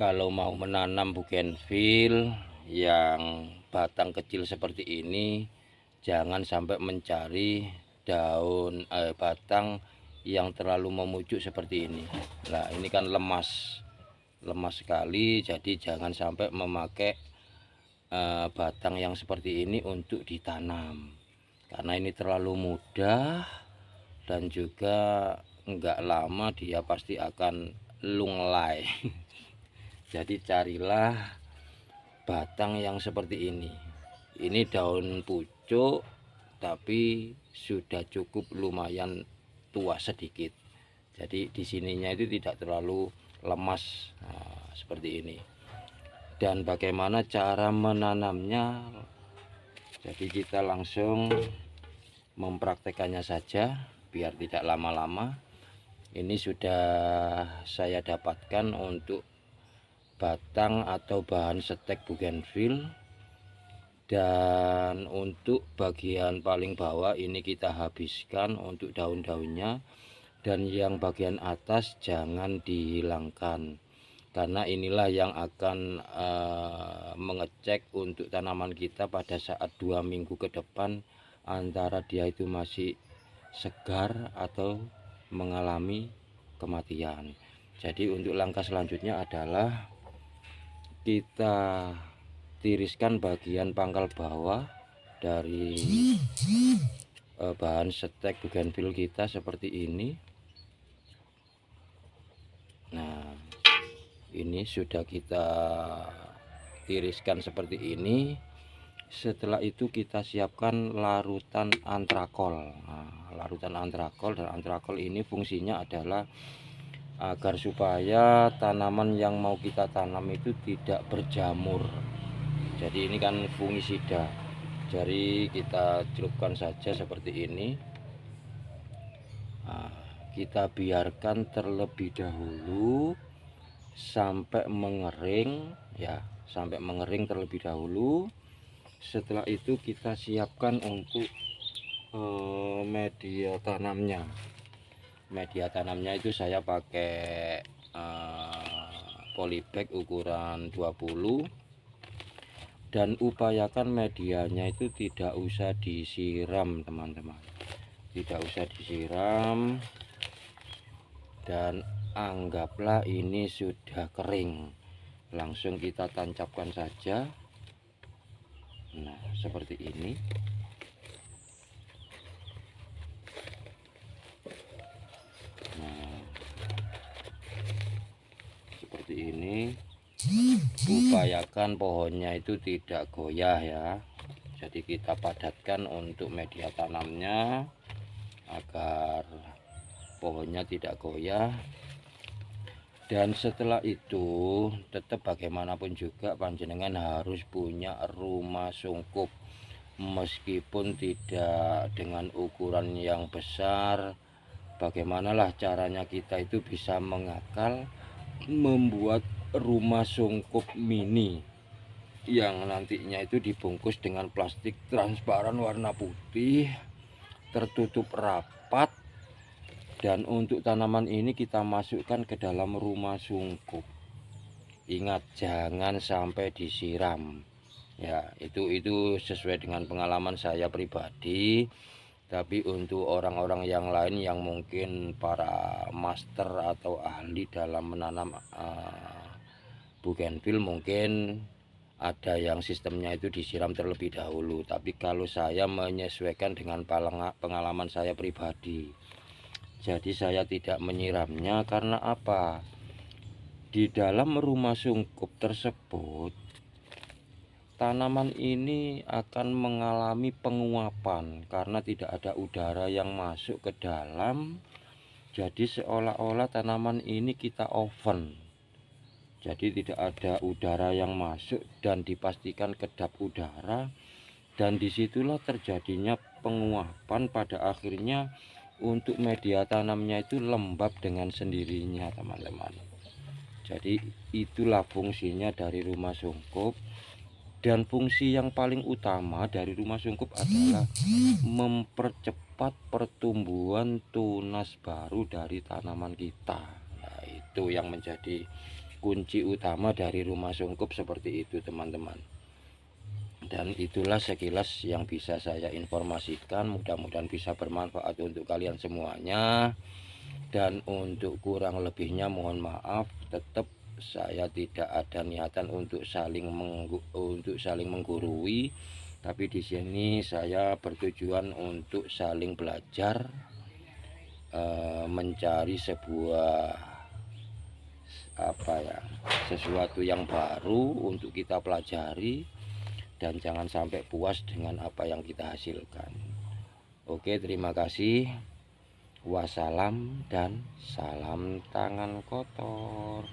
Kalau mau menanam bougainville yang batang kecil seperti ini, jangan sampai mencari batang yang terlalu memucuk seperti ini. Nah, ini kan lemas sekali, jadi jangan sampai memakai batang yang seperti ini untuk ditanam, karena ini terlalu mudah dan juga enggak lama dia pasti akan lunglai. Jadi carilah batang yang seperti ini. Ini daun pucuk tapi sudah cukup lumayan tua sedikit. Jadi di sininya itu tidak terlalu lemas. Nah, seperti ini. Dan bagaimana cara menanamnya? Jadi kita langsung mempraktekannya saja biar tidak lama-lama. Ini sudah saya dapatkan untuk batang atau bahan stek bougainville, dan untuk bagian paling bawah ini kita habiskan untuk daun-daunnya, dan yang bagian atas jangan dihilangkan, karena inilah yang akan mengecek untuk tanaman kita pada saat 2 minggu ke depan antara dia itu masih segar atau mengalami kematian. Jadi untuk langkah selanjutnya adalah kita tiriskan bagian pangkal bawah dari bahan stek bougainville kita seperti ini. Nah, ini sudah kita tiriskan seperti ini. Setelah itu kita siapkan larutan antrakol. Nah, larutan antrakol, dan antrakol ini fungsinya adalah agar supaya tanaman yang mau kita tanam itu tidak berjamur. Jadi ini kan fungisida, jadi kita celupkan saja seperti ini. Nah, kita biarkan terlebih dahulu sampai mengering ya, sampai mengering terlebih dahulu. Setelah itu kita siapkan untuk media tanamnya. Media tanamnya itu saya pakai polybag ukuran 20, dan upayakan medianya itu tidak usah disiram teman-teman, tidak usah disiram, dan anggaplah ini sudah kering, langsung kita tancapkan saja. Nah, seperti ini. Nah, seperti ini. Upayakan pohonnya itu tidak goyah ya. Jadi kita padatkan untuk media tanamnya agar pohonnya tidak goyah. Dan setelah itu tetap bagaimanapun juga panjenengan harus punya rumah sungkup, meskipun tidak dengan ukuran yang besar. Bagaimanalah caranya kita itu bisa mengakal membuat rumah sungkup mini yang nantinya itu dibungkus dengan plastik transparan warna putih, tertutup rapat. Dan untuk tanaman ini kita masukkan ke dalam rumah sungkup. Ingat, jangan sampai disiram ya. Itu sesuai dengan pengalaman saya pribadi. Tapi untuk orang-orang yang lain yang mungkin para master atau ahli dalam menanam bougainville, mungkin ada yang sistemnya itu disiram terlebih dahulu. Tapi kalau saya menyesuaikan dengan pengalaman saya pribadi, jadi saya tidak menyiramnya. Karena apa? Di dalam rumah sungkup tersebut tanaman ini akan mengalami penguapan karena tidak ada udara yang masuk ke dalam. Jadi seolah-olah tanaman ini kita oven. Jadi tidak ada udara yang masuk dan dipastikan kedap udara, dan disitulah terjadinya penguapan. Pada akhirnya untuk media tanamnya itu lembab dengan sendirinya teman-teman. Jadi itulah fungsinya dari rumah sungkup. Dan fungsi yang paling utama dari rumah sungkup adalah mempercepat pertumbuhan tunas baru dari tanaman kita. Nah, itu yang menjadi kunci utama dari rumah sungkup seperti itu teman-teman. Dan itulah sekilas yang bisa saya informasikan, mudah-mudahan bisa bermanfaat untuk kalian semuanya. Dan untuk kurang lebihnya mohon maaf, tetap saya tidak ada niatan untuk saling menggurui, tapi di sini saya bertujuan untuk saling belajar, mencari sebuah sesuatu yang baru untuk kita pelajari, dan jangan sampai puas dengan apa yang kita hasilkan. Oke, terima kasih. Wassalam dan salam tangan kotor.